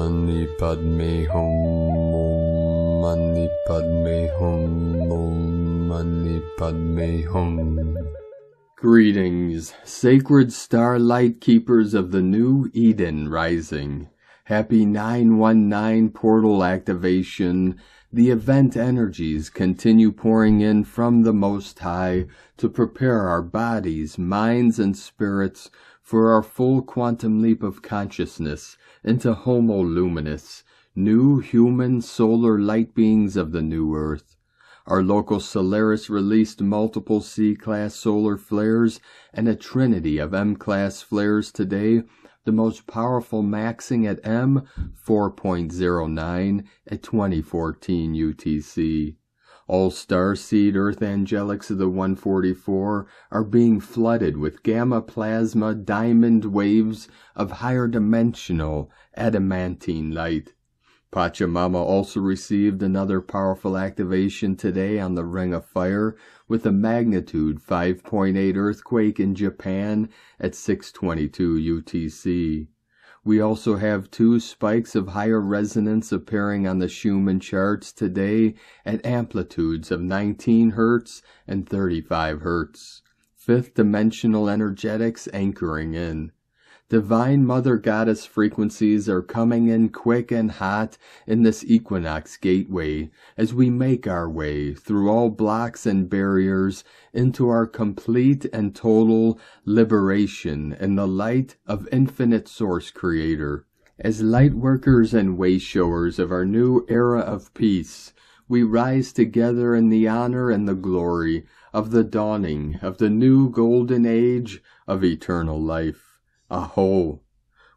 Mani Padme Hum, Om Mani Padme Hum, Om Mani Padme Hum. Greetings, sacred starlight keepers of the new Eden rising. Happy 919 portal activation. The event energies continue pouring in from the Most High to prepare our bodies, minds, and spirits for our full quantum leap of consciousness into Homo Luminous, new human solar light beings of the new Earth. Our local Solaris released multiple C-class solar flares and a trinity of M-class flares today, the most powerful maxing at M 4.09 at 2014 UTC. All starseed Earth angelics of the 144 are being flooded with gamma plasma diamond waves of higher dimensional adamantine light. Pachamama also received another powerful activation today on the Ring of Fire with a magnitude 5.8 earthquake in Japan at 6:22 UTC. We also have 2 spikes of higher resonance appearing on the Schumann charts today at amplitudes of 19 Hz and 35 Hz. 5th dimensional energetics anchoring in. Divine Mother Goddess frequencies are coming in quick and hot in this equinox gateway as we make our way through all blocks and barriers into our complete and total liberation in the light of infinite Source Creator. As light workers and way showers of our new era of peace, we rise together in the honor and the glory of the dawning of the new golden age of eternal life. Aho!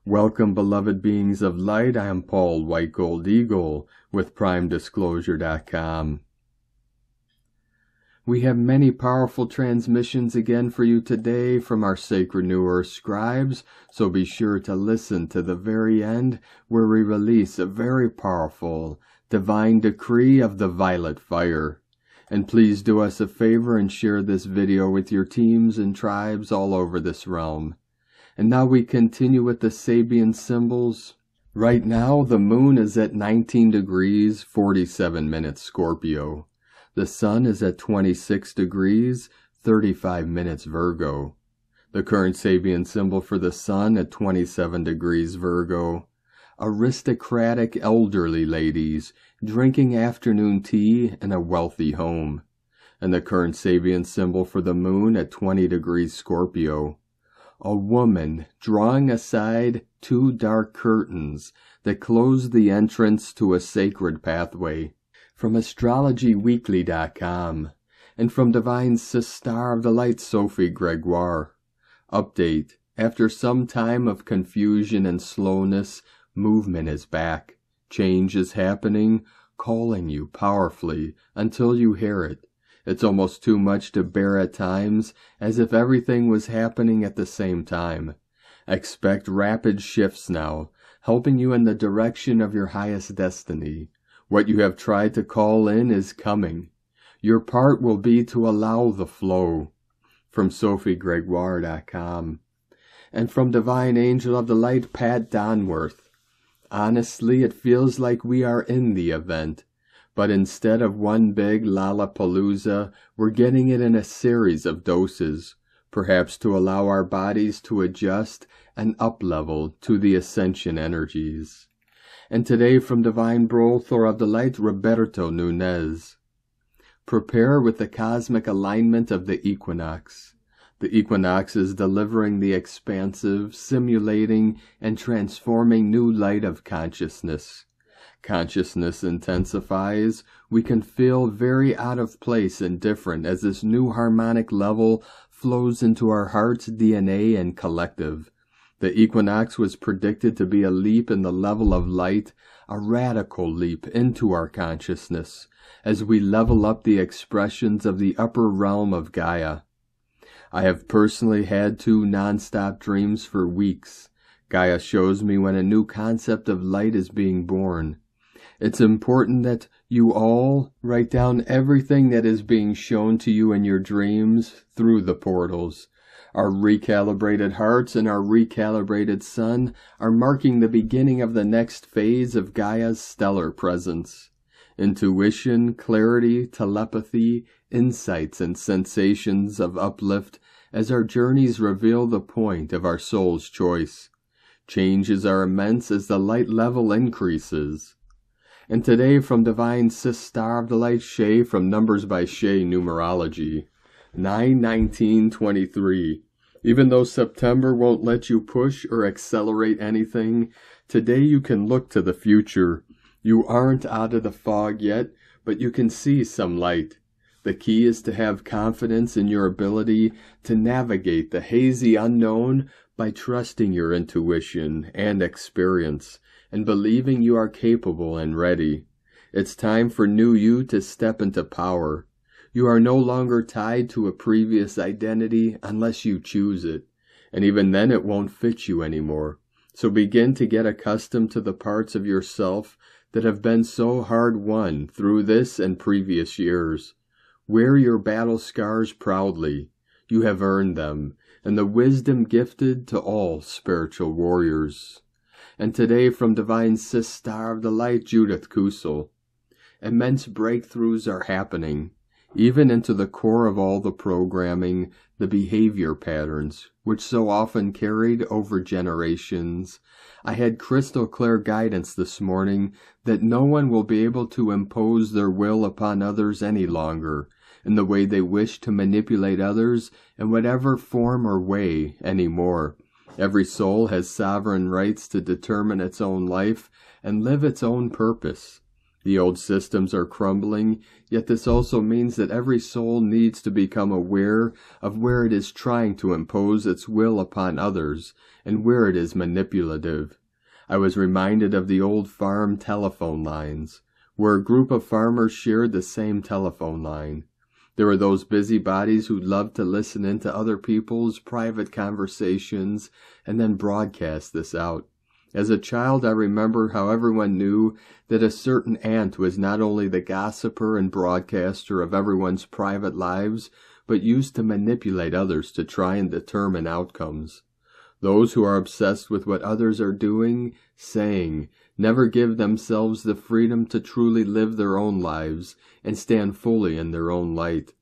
Welcome, beloved beings of light. I am Paul White Gold Eagle with PrimeDisclosure.com. We have many powerful transmissions again for you today from our Sacred New Earth scribes, so be sure to listen to the very end where we release a very powerful divine decree of the violet fire. And please do us a favor and share this video with your teams and tribes all over this realm. And now we continue with the Sabian symbols. Right now, the moon is at 19 degrees, 47 minutes Scorpio. The sun is at 26 degrees, 35 minutes Virgo. The current Sabian symbol for the sun at 27 degrees Virgo. Aristocratic elderly ladies drinking afternoon tea in a wealthy home. And the current Sabian symbol for the moon at 20 degrees Scorpio. A woman drawing aside 2 dark curtains that close the entrance to a sacred pathway. From AstrologyWeekly.com and from Divine Sister of the Light Sophie Gregoire. Update. After some time of confusion and slowness, movement is back. Change is happening, calling you powerfully until you hear it. It's almost too much to bear at times, as if everything was happening at the same time. Expect rapid shifts now, helping you in the direction of your highest destiny. What you have tried to call in is coming. Your part will be to allow the flow. From SophieGregoire.com. And from Divine Angel of the Light, Pat Donworth. Honestly, it feels like we are in the event. But instead of one big Lollapalooza, we're getting it in a series of doses, perhaps to allow our bodies to adjust and up-level to the ascension energies. And today from Divine Brothor of the Light, Roberto Nunez. Prepare with the cosmic alignment of the equinox. The equinox is delivering the expansive, simulating, and transforming new light of consciousness. Consciousness intensifies. We can feel very out of place and different as this new harmonic level flows into our heart's DNA and collective. The equinox was predicted to be a leap in the level of light, a radical leap into our consciousness, as we level up the expressions of the upper realm of Gaia. I have personally had 2 non-stop dreams for weeks. Gaia shows me when a new concept of light is being born. It's important that you all write down everything that is being shown to you in your dreams through the portals. Our recalibrated hearts and our recalibrated sun are marking the beginning of the next phase of Gaia's stellar presence. Intuition, clarity, telepathy, insights, and sensations of uplift as our journeys reveal the point of our soul's choice. Changes are immense as the light level increases. And today from Divine Sis Star of the Light Shay from Numbers by Shay Numerology, 9/19/23. Even though September won't let you push or accelerate anything, today you can look to the future. You aren't out of the fog yet, but you can see some light. The key is to have confidence in your ability to navigate the hazy unknown by trusting your intuition and experience and believing you are capable and ready. It's time for new you to step into power. You are no longer tied to a previous identity unless you choose it, and even then it won't fit you anymore. So begin to get accustomed to the parts of yourself that have been so hard won through this and previous years. Wear your battle scars proudly. You have earned them, and the wisdom gifted to all spiritual warriors. And today from Divine Sis Star of the Light, Judith Kusel. Immense breakthroughs are happening, even into the core of all the programming, the behavior patterns, which so often carried over generations. I had crystal clear guidance this morning that no one will be able to impose their will upon others any longer, in the way they wish to manipulate others in whatever form or way anymore. Every soul has sovereign rights to determine its own life and live its own purpose. The old systems are crumbling, yet this also means that every soul needs to become aware of where it is trying to impose its will upon others and where it is manipulative. I was reminded of the old farm telephone lines, where a group of farmers shared the same telephone line. There were those busybodies who loved to listen into other people's private conversations and then broadcast this out. As a child, I remember how everyone knew that a certain aunt was not only the gossiper and broadcaster of everyone's private lives, but used to manipulate others to try and determine outcomes. Those who are obsessed with what others are doing, saying, never give themselves the freedom to truly live their own lives and stand fully in their own light.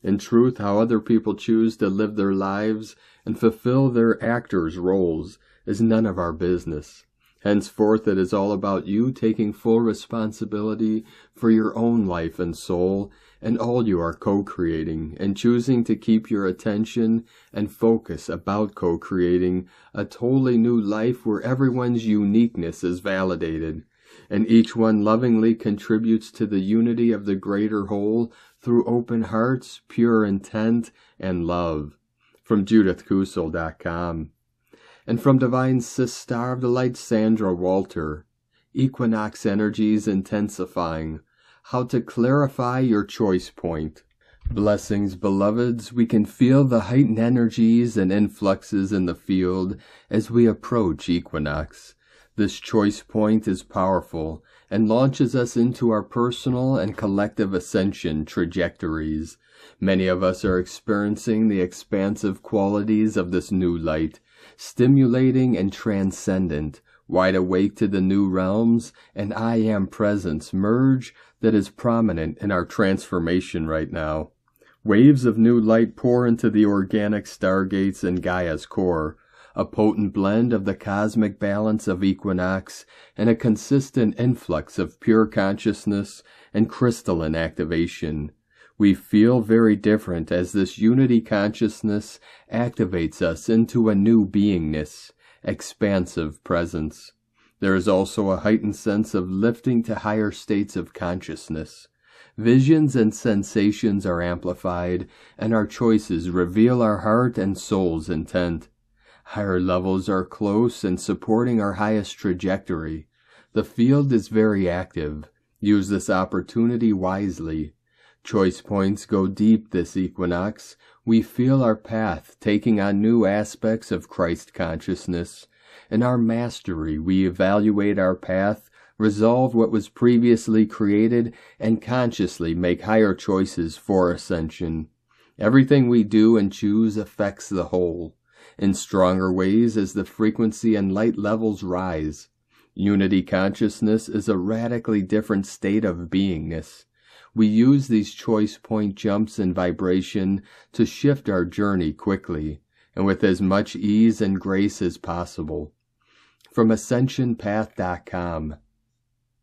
In truth, how other people choose to live their lives and fulfill their actors' roles is none of our business. Henceforth, it is all about you taking full responsibility for your own life and soul and all you are co-creating, and choosing to keep your attention and focus about co-creating a totally new life where everyone's uniqueness is validated, and each one lovingly contributes to the unity of the greater whole through open hearts, pure intent, and love. From JudithKusel.com. And from Divine Sis Star of the Light, Sandra Walter, Equinox Energies Intensifying, How to Clarify Your Choice Point. Blessings, beloveds. We can feel the heightened energies and influxes in the field as we approach equinox. This choice point is powerful and launches us into our personal and collective ascension trajectories. Many of us are experiencing the expansive qualities of this new light, stimulating and transcendent, wide awake to the new realms and I Am presence merge that is prominent in our transformation right now. Waves of new light pour into the organic stargates in Gaia's core, a potent blend of the cosmic balance of equinox and a consistent influx of pure consciousness and crystalline activation. We feel very different as this unity consciousness activates us into a new beingness, expansive presence. There is also a heightened sense of lifting to higher states of consciousness. Visions and sensations are amplified, and our choices reveal our heart and soul's intent. Higher levels are close and supporting our highest trajectory. The field is very active. Use this opportunity wisely. Choice points go deep this equinox. We feel our path taking on new aspects of Christ consciousness. In our mastery, we evaluate our path, resolve what was previously created, and consciously make higher choices for ascension. Everything we do and choose affects the whole, in stronger ways as the frequency and light levels rise. Unity consciousness is a radically different state of beingness. We use these choice point jumps in vibration to shift our journey quickly, and with as much ease and grace as possible. From AscensionPath.com.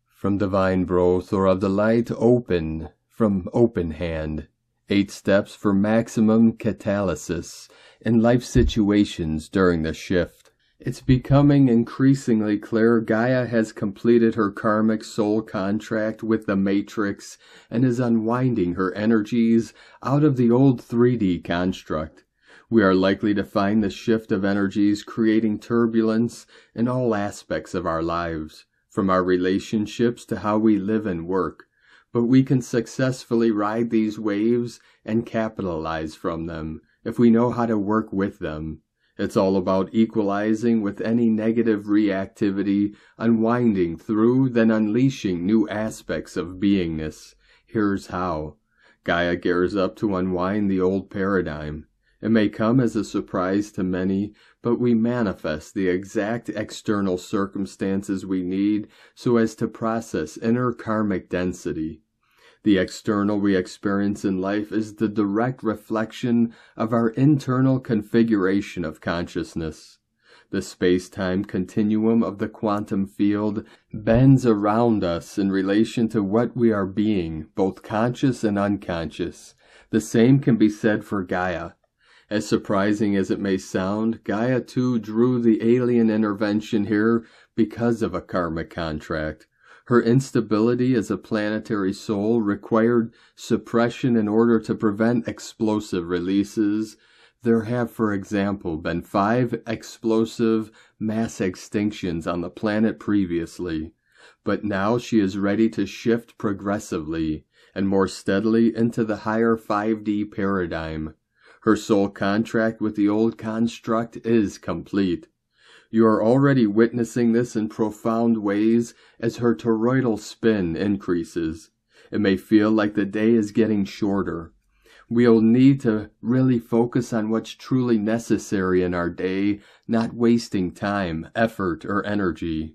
From Divine Growth or of the Light Open, from Open Hand. 8 steps for maximum catalysis in life situations during the shift. It's becoming increasingly clear Gaia has completed her karmic soul contract with the Matrix and is unwinding her energies out of the old 3D construct. We are likely to find the shift of energies creating turbulence in all aspects of our lives, from our relationships to how we live and work. But we can successfully ride these waves and capitalize from them if we know how to work with them. It's all about equalizing with any negative reactivity, unwinding through, then unleashing new aspects of beingness. Here's how. Gaia gears up to unwind the old paradigm. It may come as a surprise to many, but we manifest the exact external circumstances we need so as to process inner karmic density. The external we experience in life is the direct reflection of our internal configuration of consciousness. The space-time continuum of the quantum field bends around us in relation to what we are being, both conscious and unconscious. The same can be said for Gaia. As surprising as it may sound, Gaia too drew the alien intervention here because of a karmic contract. Her instability as a planetary soul required suppression in order to prevent explosive releases. There have, for example, been 5 explosive mass extinctions on the planet previously, but now she is ready to shift progressively and more steadily into the higher 5D paradigm. Her soul contract with the old construct is complete. You are already witnessing this in profound ways as her toroidal spin increases. It may feel like the day is getting shorter. We'll need to really focus on what's truly necessary in our day, not wasting time, effort, or energy.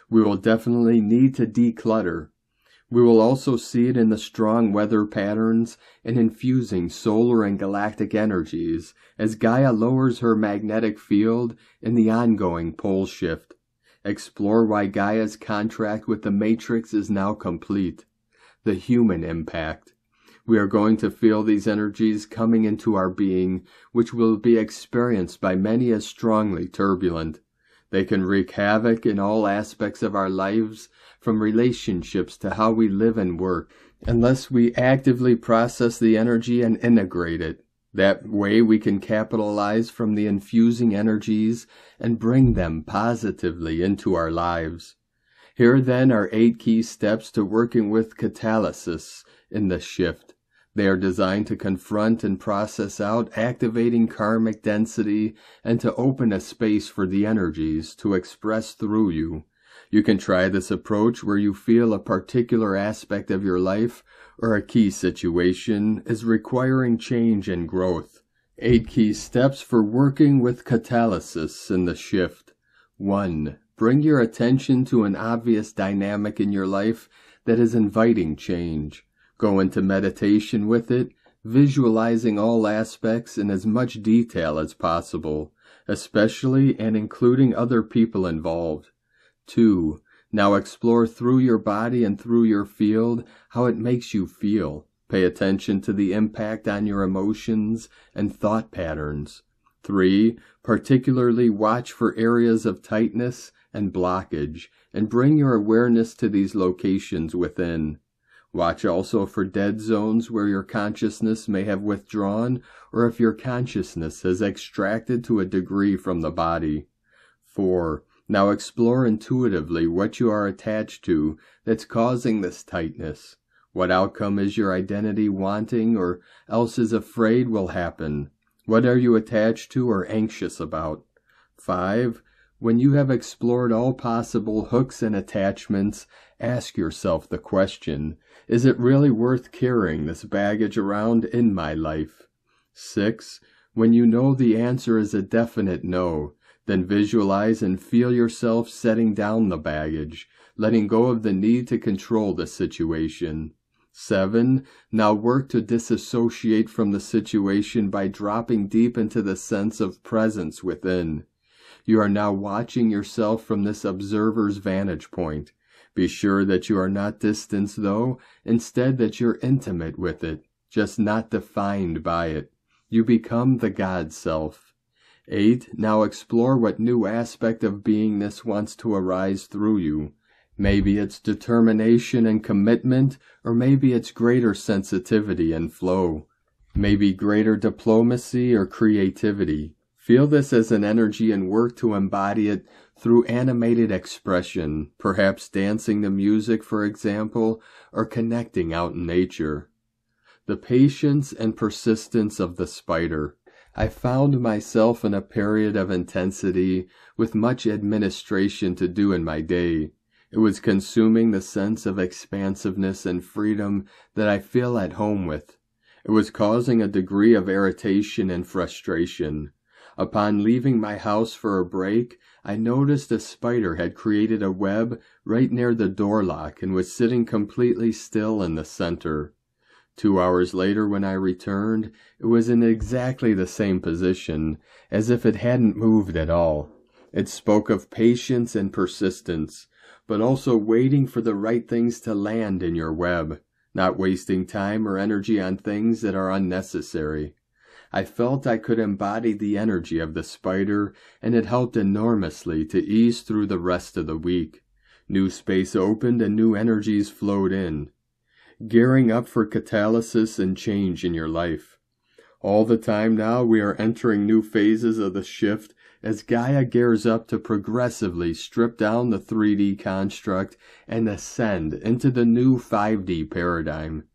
We will definitely need to declutter. We will also see it in the strong weather patterns and infusing solar and galactic energies as Gaia lowers her magnetic field in the ongoing pole shift. Explore why Gaia's contract with the Matrix is now complete. The human impact. We are going to feel these energies coming into our being, which will be experienced by many as strongly turbulent. They can wreak havoc in all aspects of our lives, from relationships to how we live and work, unless we actively process the energy and integrate it. That way we can capitalize from the infusing energies and bring them positively into our lives. Here then are 8 key steps to working with catalysis in the shift. They are designed to confront and process out activating karmic density and to open a space for the energies to express through you. You can try this approach where you feel a particular aspect of your life or a key situation is requiring change and growth. 8 key steps for working with catalysis in the shift. 1. Bring your attention to an obvious dynamic in your life that is inviting change. Go into meditation with it, visualizing all aspects in as much detail as possible, especially and including other people involved. 2. Now explore through your body and through your field how it makes you feel. Pay attention to the impact on your emotions and thought patterns. 3. Particularly watch for areas of tightness and blockage, and bring your awareness to these locations within. Watch also for dead zones where your consciousness may have withdrawn, or if your consciousness has extracted to a degree from the body. 4. Now explore intuitively what you are attached to that's causing this tightness. What outcome is your identity wanting or else is afraid will happen? What are you attached to or anxious about? 5. When you have explored all possible hooks and attachments, ask yourself the question, is it really worth carrying this baggage around in my life? 6. When you know the answer is a definite no, then visualize and feel yourself setting down the baggage, letting go of the need to control the situation. 7. Now work to disassociate from the situation by dropping deep into the sense of presence within. You are now watching yourself from this observer's vantage point. Be sure that you are not distanced, though, instead that you're intimate with it, just not defined by it. You become the God self. 8. Now explore what new aspect of beingness wants to arise through you. Maybe it's determination and commitment, or maybe it's greater sensitivity and flow. Maybe greater diplomacy or creativity. Feel this as an energy and work to embody it through animated expression, perhaps dancing the music, for example, or connecting out in nature. The patience and persistence of the spider. I found myself in a period of intensity with much administration to do in my day. It was consuming the sense of expansiveness and freedom that I feel at home with. It was causing a degree of irritation and frustration. Upon leaving my house for a break, I noticed a spider had created a web right near the door lock and was sitting completely still in the center. 2 hours later, when I returned, it was in exactly the same position, as if it hadn't moved at all. It spoke of patience and persistence, but also waiting for the right things to land in your web, not wasting time or energy on things that are unnecessary. I felt I could embody the energy of the spider, and it helped enormously to ease through the rest of the week. New space opened and new energies flowed in. Gearing up for catalysis and change in your life. All the time now we are entering new phases of the shift as Gaia gears up to progressively strip down the 3D construct and ascend into the new 5D paradigm.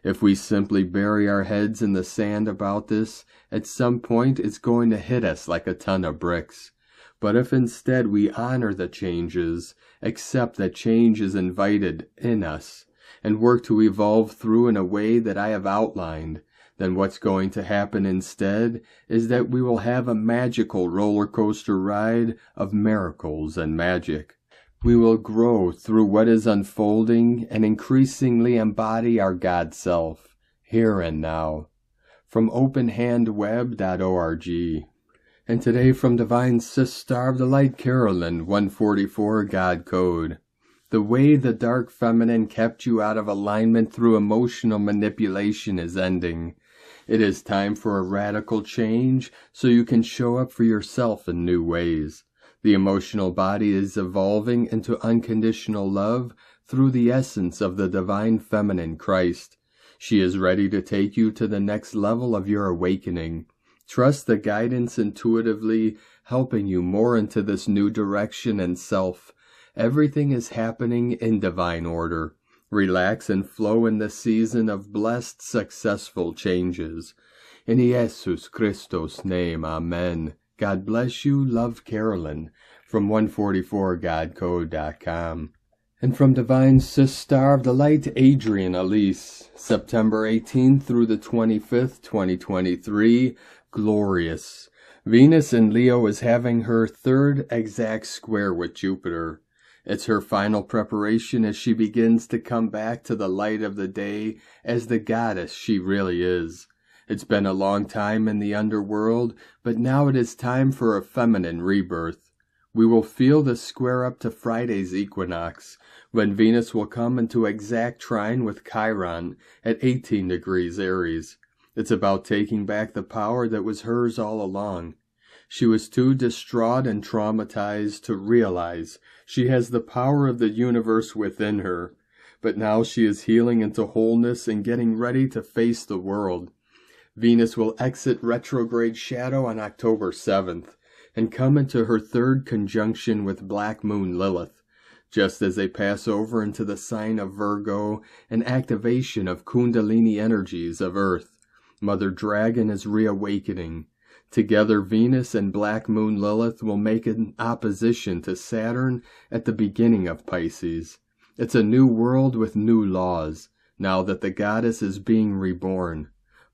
If we simply bury our heads in the sand about this, at some point it's going to hit us like a ton of bricks. But if instead we honor the changes, accept that change is invited in us, and work to evolve through in a way that I have outlined, then what's going to happen instead is that we will have a magical roller coaster ride of miracles and magic. We will grow through what is unfolding and increasingly embody our God self, here and now. From openhandweb.org. And today from Divine Sis Star of the Light Carolyn, 144 God Code. The way the dark feminine kept you out of alignment through emotional manipulation is ending. It is time for a radical change so you can show up for yourself in new ways. The emotional body is evolving into unconditional love through the essence of the divine feminine Christ. She is ready to take you to the next level of your awakening. Trust the guidance intuitively, helping you more into this new direction and self. Everything is happening in divine order. Relax and flow in the season of blessed, successful changes. In Jesus Christos' name, Amen. God bless you. Love, Carolyn. From 144godcode.com. And from Divine Sis Star of the Light, Adrian Elise. September 18th through the 25th, 2023. Glorious. Venus in Leo is having her third exact square with Jupiter. It's her final preparation as she begins to come back to the light of the day as the goddess she really is. It's been a long time in the underworld, but now it is time for a feminine rebirth. We will feel the square up to Friday's equinox, when Venus will come into exact trine with Chiron at 18 degrees Aries. It's about taking back the power that was hers all along. She was too distraught and traumatized to realize she has the power of the universe within her, but now she is healing into wholeness and getting ready to face the world. Venus will exit retrograde shadow on October 7th and come into her third conjunction with Black Moon Lilith, just as they pass over into the sign of Virgo, an activation of Kundalini energies of Earth. Mother Dragon is reawakening. Together, Venus and Black Moon Lilith will make an opposition to Saturn at the beginning of Pisces. It's a new world with new laws, now that the goddess is being reborn.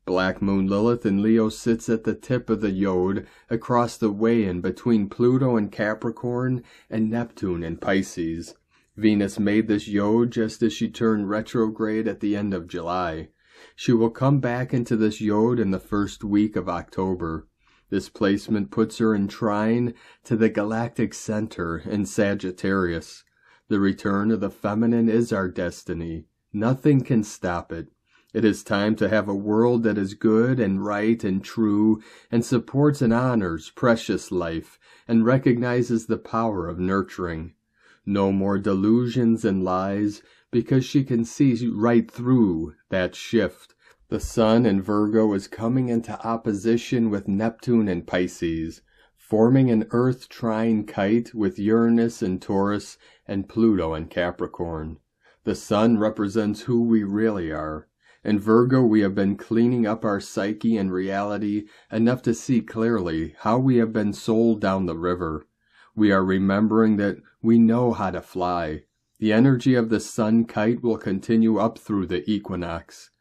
Black Moon Lilith in Leo sits at the tip of the Yod across the weigh-in between Pluto in Capricorn and Neptune in Pisces. Venus made this Yod just as she turned retrograde at the end of July. She will come back into this Yod in the first week of October. This placement puts her in trine to the galactic center in Sagittarius. The return of the feminine is our destiny. Nothing can stop it. It is time to have a world that is good and right and true and supports and honors precious life and recognizes the power of nurturing. No more delusions and lies, because she can see right through that shift. The Sun in Virgo is coming into opposition with Neptune in Pisces, forming an Earth trine kite with Uranus in Taurus and Pluto in Capricorn. The Sun represents who we really are. In Virgo, we have been cleaning up our psyche and reality enough to see clearly how we have been sold down the river. We are remembering that we know how to fly. The energy of the Sun kite will continue up through the equinox.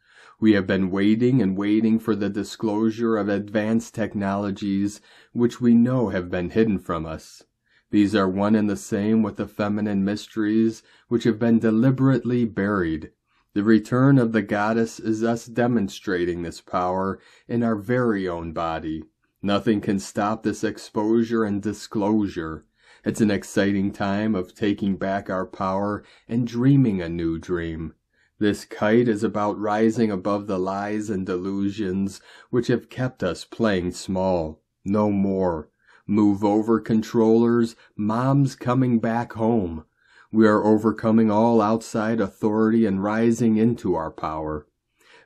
We have been waiting and waiting for the disclosure of advanced technologies which we know have been hidden from us. These are one and the same with the feminine mysteries which have been deliberately buried. The return of the goddess is us demonstrating this power in our very own body. Nothing can stop this exposure and disclosure. It's an exciting time of taking back our power and dreaming a new dream. This kite is about rising above the lies and delusions which have kept us playing small. No more. Move over, controllers. Mom's coming back home. We are overcoming all outside authority and rising into our power.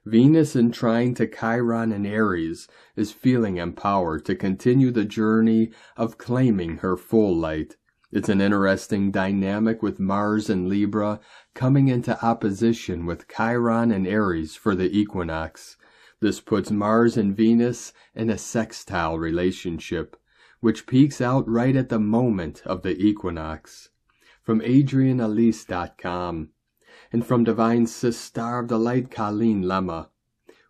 Venus in trine to Chiron and Aries is feeling empowered to continue the journey of claiming her full light. It's an interesting dynamic with Mars in Libra coming into opposition with Chiron and Aries for the equinox. This puts Mars and Venus in a sextile relationship, which peaks out right at the moment of the equinox. From AdrianElise.com, and from Divine Sis Star of the Light Colleen Lemma.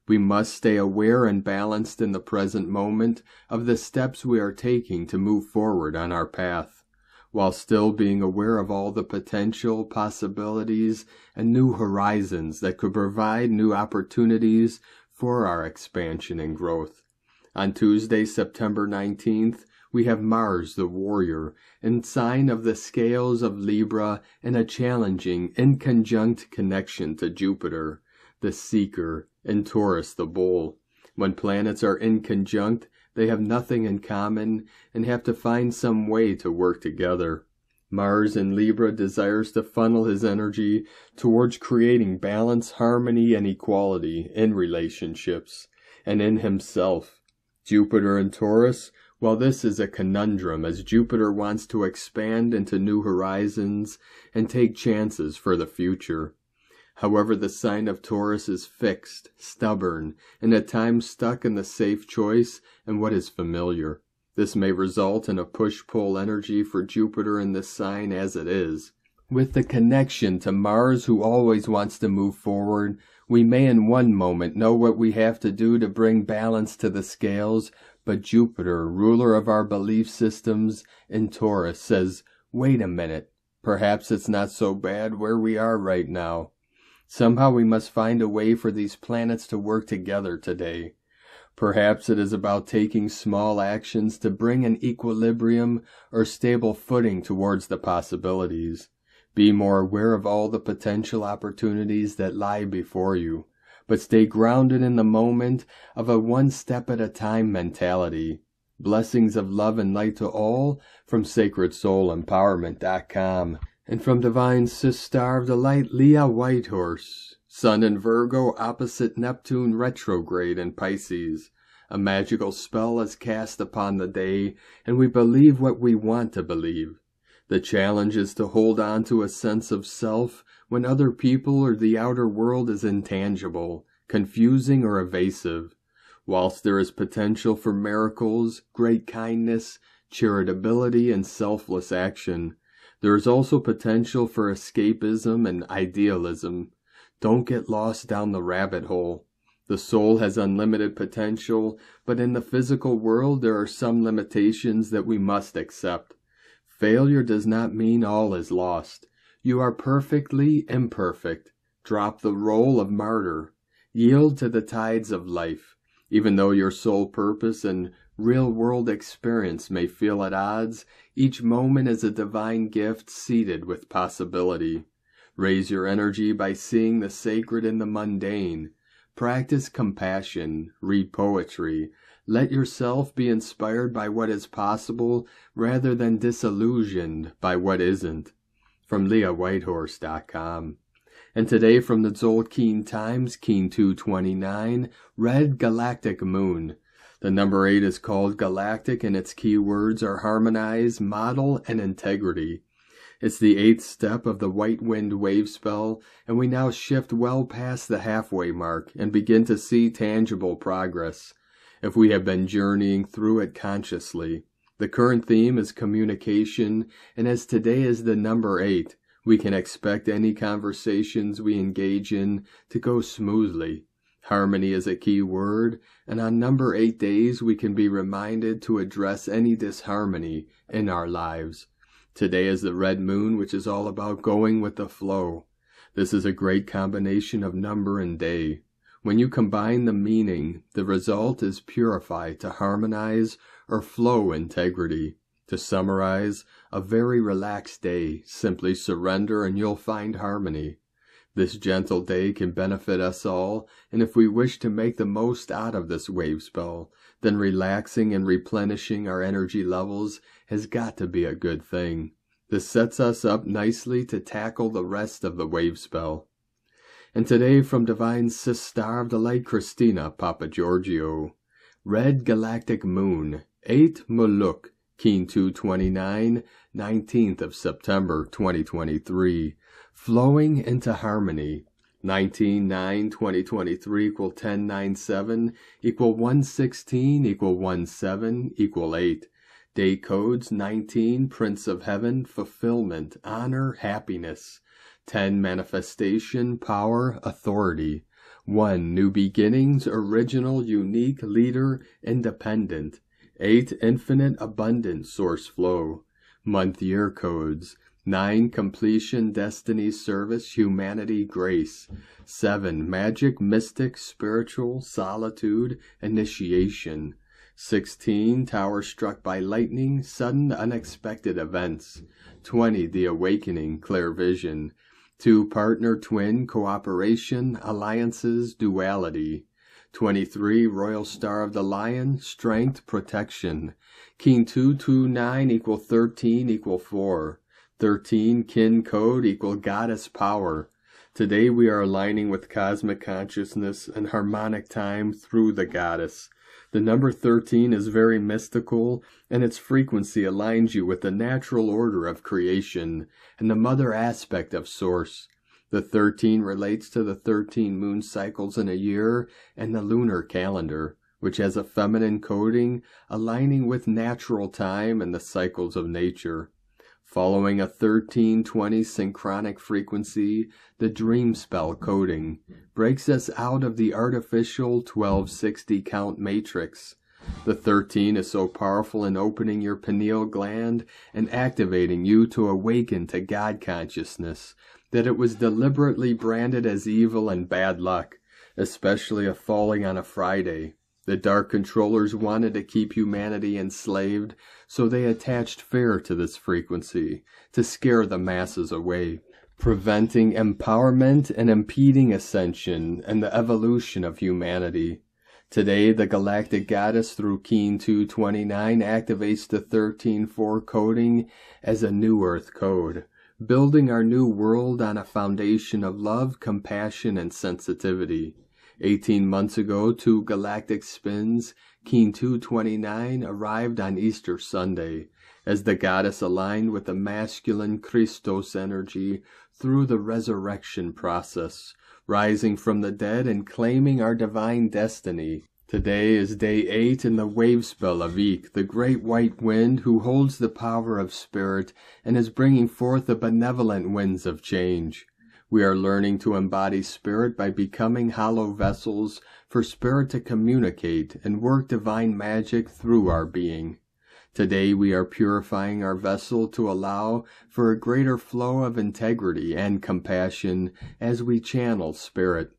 We must stay aware and balanced in the present moment of the steps we are taking to move forward on our path, while still being aware of all the potential possibilities and new horizons that could provide new opportunities for our expansion and growth. On Tuesday, September 19th, we have Mars, the warrior, in sign of the scales of Libra in a challenging, inconjunct connection to Jupiter, the seeker, and Taurus, the bull. When planets are inconjunct, they have nothing in common and have to find some way to work together. Mars in Libra desires to funnel his energy towards creating balance, harmony, and equality in relationships and in himself. Jupiter in Taurus, well, this is a conundrum as Jupiter wants to expand into new horizons and take chances for the future. However, the sign of Taurus is fixed, stubborn, and at times stuck in the safe choice and what is familiar. This may result in a push-pull energy for Jupiter in this sign as it is. With the connection to Mars, who always wants to move forward, we may in one moment know what we have to do to bring balance to the scales, but Jupiter, ruler of our belief systems in Taurus, says, wait a minute, perhaps it's not so bad where we are right now. Somehow we must find a way for these planets to work together today. Perhaps it is about taking small actions to bring an equilibrium or stable footing towards the possibilities. Be more aware of all the potential opportunities that lie before you, but stay grounded in the moment of a one-step-at-a-time mentality. Blessings of love and light to all from SacredSoulEmpowerment.com. And from Divine Sis Star of the Light, Leah Whitehorse. Sun in Virgo opposite Neptune retrograde in Pisces. A magical spell is cast upon the day, and we believe what we want to believe. The challenge is to hold on to a sense of self when other people or the outer world is intangible, confusing, or evasive. Whilst there is potential for miracles, great kindness, charitability, and selfless action, there is also potential for escapism and idealism. Don't get lost down the rabbit hole. The soul has unlimited potential, but in the physical world there are some limitations that we must accept. Failure does not mean all is lost. You are perfectly imperfect. Drop the role of martyr. Yield to the tides of life. Even though your sole purpose and real-world experience may feel at odds, each moment is a divine gift seeded with possibility. Raise your energy by seeing the sacred in the mundane. Practice compassion. Read poetry. Let yourself be inspired by what is possible rather than disillusioned by what isn't. From LeahWhitehorse.com. And today from the Tzolk'in Times, Keen 229, Red Galactic Moon. The number 8 is called galactic, and its key words are harmonize, model, and integrity. It's the 8th step of the White Wind wave spell, and we now shift well past the halfway mark and begin to see tangible progress. If we have been journeying through it consciously. The current theme is communication, and as today is the number 8, we can expect any conversations we engage in to go smoothly. Harmony is a key word, and on number 8 days we can be reminded to address any disharmony in our lives. Today is the red moon, which is all about going with the flow. This is a great combination of number and day. When you combine the meaning, the result is purify to harmonize or flow integrity. To summarize, a very relaxed day. Simply surrender and you'll find harmony. This gentle day can benefit us all, and if we wish to make the most out of this wave spell, then relaxing and replenishing our energy levels has got to be a good thing. This sets us up nicely to tackle the rest of the wave spell. And today from Divine Sister of the Light Christina Papagiorgio, Red Galactic Moon, 8 Muluk, Keen 229, 19th of September 2023, flowing into harmony. 19-9-2023 equal 10-9-7 equal 116 equal 17 equal 8. Day codes 19, Prince of Heaven, fulfillment, honor, happiness. 10, manifestation, power, authority. 1, new beginnings, original, unique, leader, independent. 8, infinite, abundant, source flow. Month year codes. 9, completion, destiny, service, humanity, grace. 7, magic, mystic, spiritual, solitude, initiation. 16, tower struck by lightning, sudden, unexpected events. 20, the awakening, clear vision. 2, partner, twin, cooperation, alliances, duality. 23, Royal Star of the Lion, strength, protection. Keen 229 equal 13 equal 4. 13, kin code equal goddess power. Today we are aligning with cosmic consciousness and harmonic time through the goddess. The number 13 is very mystical, and its frequency aligns you with the natural order of creation and the mother aspect of source. The 13 relates to the 13 moon cycles in a year and the lunar calendar, which has a feminine coding aligning with natural time and the cycles of nature. Following a 1320 synchronic frequency, the dream spell coding breaks us out of the artificial 1260 count matrix. The 13 is so powerful in opening your pineal gland and activating you to awaken to God consciousness that it was deliberately branded as evil and bad luck, especially if falling on a Friday. The dark controllers wanted to keep humanity enslaved, so they attached fear to this frequency to scare the masses away, preventing empowerment and impeding ascension and the evolution of humanity. Today, the Galactic Goddess through Keen 229 activates the 13-4 coding as a new Earth code, building our new world on a foundation of love, compassion, and sensitivity. 18 months ago, 2 galactic spins, Keen 229, arrived on Easter Sunday, as the goddess aligned with the masculine Christos energy through the resurrection process, rising from the dead and claiming our divine destiny. Today is day 8 in the wave spell of Ik, the great white wind who holds the power of spirit and is bringing forth the benevolent winds of change. We are learning to embody spirit by becoming hollow vessels for spirit to communicate and work divine magic through our being. Today we are purifying our vessel to allow for a greater flow of integrity and compassion as we channel spirit.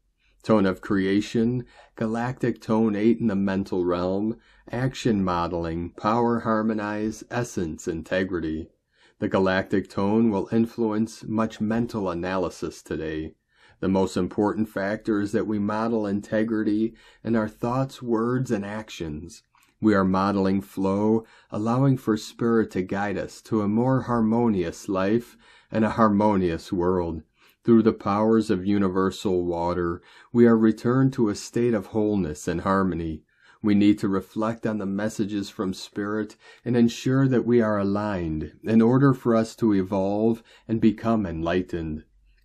Tone of creation, galactic tone 8 in the mental realm, action modeling, power harmonize, essence integrity. The galactic tone will influence much mental analysis today. The most important factor is that we model integrity in our thoughts, words, and actions. We are modeling flow, allowing for spirit to guide us to a more harmonious life and a harmonious world. Through the powers of universal water, we are returned to a state of wholeness and harmony. We need to reflect on the messages from Spirit and ensure that we are aligned in order for us to evolve and become enlightened.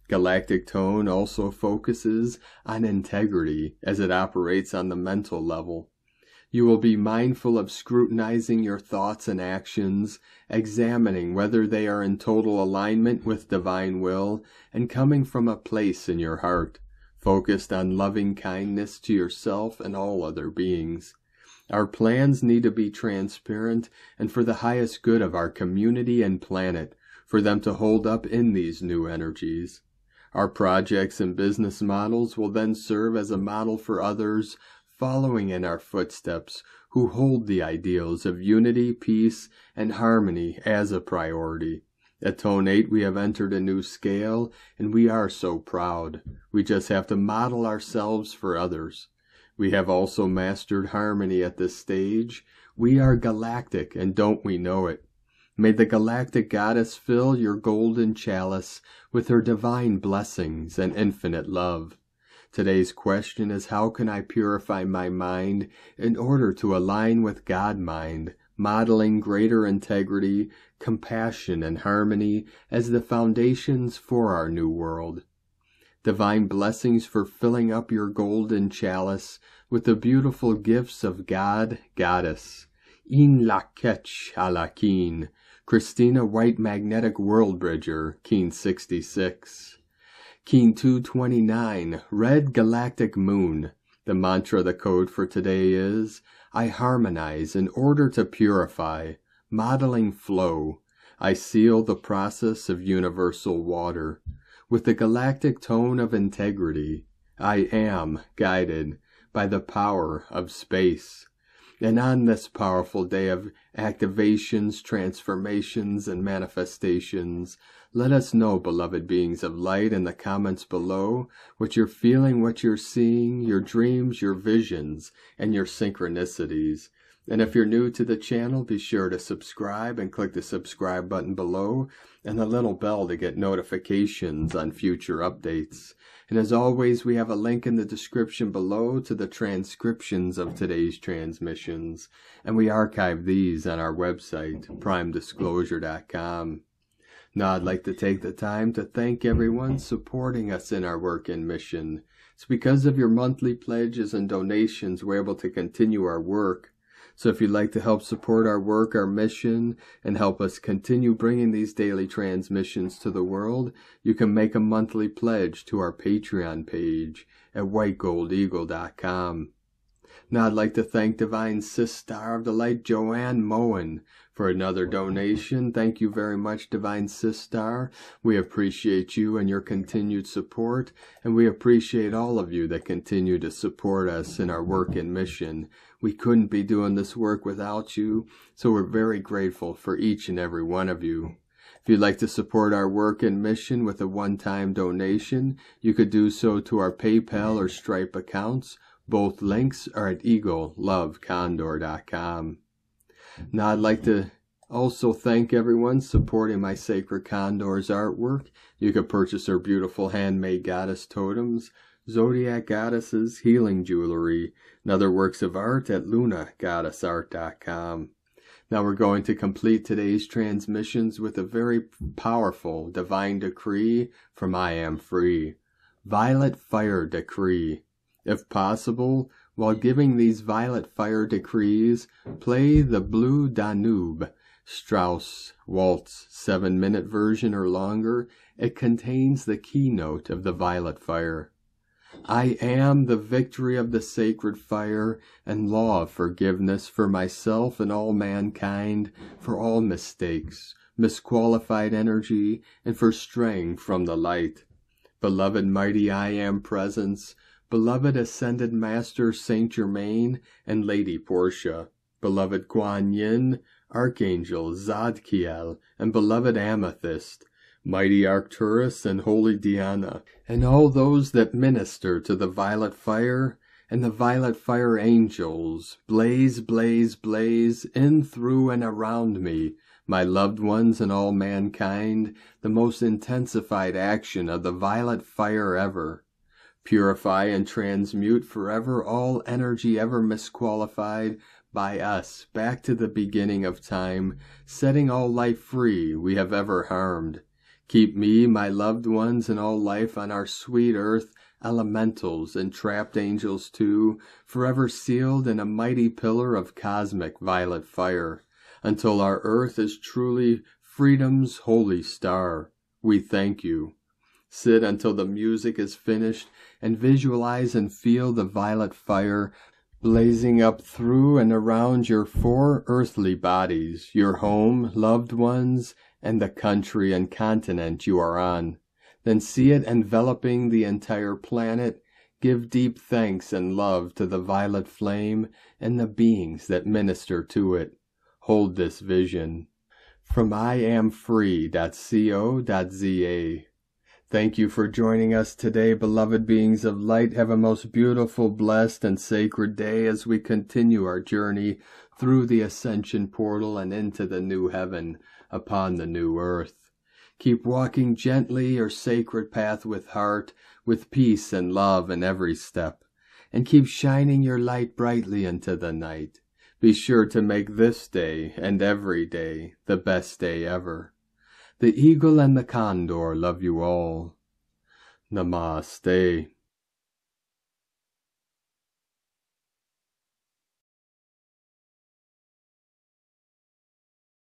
Galactic tone also focuses on integrity as it operates on the mental level. You will be mindful of scrutinizing your thoughts and actions, examining whether they are in total alignment with divine will and coming from a place in your heart, focused on loving kindness to yourself and all other beings. Our plans need to be transparent and for the highest good of our community and planet, for them to hold up in these new energies. Our projects and business models will then serve as a model for others following in our footsteps who hold the ideals of unity, peace, and harmony as a priority. At Tone 8, we have entered a new scale, and we are so proud. We just have to model ourselves for others. We have also mastered harmony at this stage. We are galactic, and don't we know it? May the galactic goddess fill your golden chalice with her divine blessings and infinite love. Today's question is, how can I purify my mind in order to align with God mind, modeling greater integrity, compassion, and harmony as the foundations for our new world? Divine blessings for filling up your golden chalice with the beautiful gifts of God, Goddess. In Lakech Alakin, Christina White Magnetic World Bridger, Keen 66. Keen 229, Red Galactic Moon. The mantra, the code for today is, I harmonize in order to purify, modeling flow. I seal the process of universal water. With the galactic tone of integrity, I am guided by the power of space. And on this powerful day of activations, transformations, and manifestations, let us know, beloved beings of light, in the comments below what you're feeling, what you're seeing, your dreams, your visions, and your synchronicities. And if you're new to the channel, be sure to subscribe and click the subscribe button below and the little bell to get notifications on future updates. And as always, we have a link in the description below to the transcriptions of today's transmissions, and we archive these on our website, primedisclosure.com. Now I'd like to take the time to thank everyone supporting us in our work and mission. It's because of your monthly pledges and donations we're able to continue our work. So if you'd like to help support our work, our mission, and help us continue bringing these daily transmissions to the world, you can make a monthly pledge to our Patreon page at whitegoldeagle.com. Now I'd like to thank Divine Sis Star of the Light, Joanne Moen, for another donation. Thank you very much, Divine Sis Star. We appreciate you and your continued support, and we appreciate all of you that continue to support us in our work and mission. We couldn't be doing this work without you, so we're very grateful for each and every one of you. If you'd like to support our work and mission with a one-time donation, you could do so to our PayPal or Stripe accounts. Both links are at eaglelovecondor.com. Now I'd like to also thank everyone supporting my Sacred Condors artwork. You can purchase her beautiful handmade goddess totems, Zodiac Goddesses, healing jewelry, and other works of art at lunagoddessart.com. Now we're going to complete today's transmissions with a very powerful divine decree from I Am Free. Violet Fire Decree. If possible, while giving these violet fire decrees, play the Blue Danube, Strauss Waltz 7-minute version or longer, it contains the keynote of the violet fire. I am the victory of the sacred fire and law of forgiveness for myself and all mankind, for all mistakes, misqualified energy, and for straying from the light. Beloved mighty I Am Presence, beloved Ascended Master Saint Germain and Lady Portia, beloved Kuan Yin, Archangel Zadkiel, and beloved Amethyst, mighty Arcturus and holy Diana, and all those that minister to the violet fire, and the violet fire angels, blaze, blaze, blaze, in, through, and around me, my loved ones and all mankind, the most intensified action of the violet fire ever. Purify and transmute forever all energy ever misqualified by us back to the beginning of time, setting all life free we have ever harmed. Keep me, my loved ones, and all life on our sweet earth, elementals and trapped angels too, forever sealed in a mighty pillar of cosmic violet fire, until our earth is truly freedom's holy star. We thank you. Sit until the music is finished and visualize and feel the violet fire blazing up through and around your 4 earthly bodies, your home, loved ones, and the country and continent you are on. Then see it enveloping the entire planet. Give deep thanks and love to the violet flame and the beings that minister to it. Hold this vision. From IamFree.co.za. Thank you for joining us today, beloved beings of light. Have a most beautiful, blessed, and sacred day as we continue our journey through the ascension portal and into the new heaven upon the new earth. Keep walking gently your sacred path with heart, with peace and love in every step, and keep shining your light brightly into the night. Be sure to make this day and every day the best day ever. The eagle and the condor love you all. Namaste.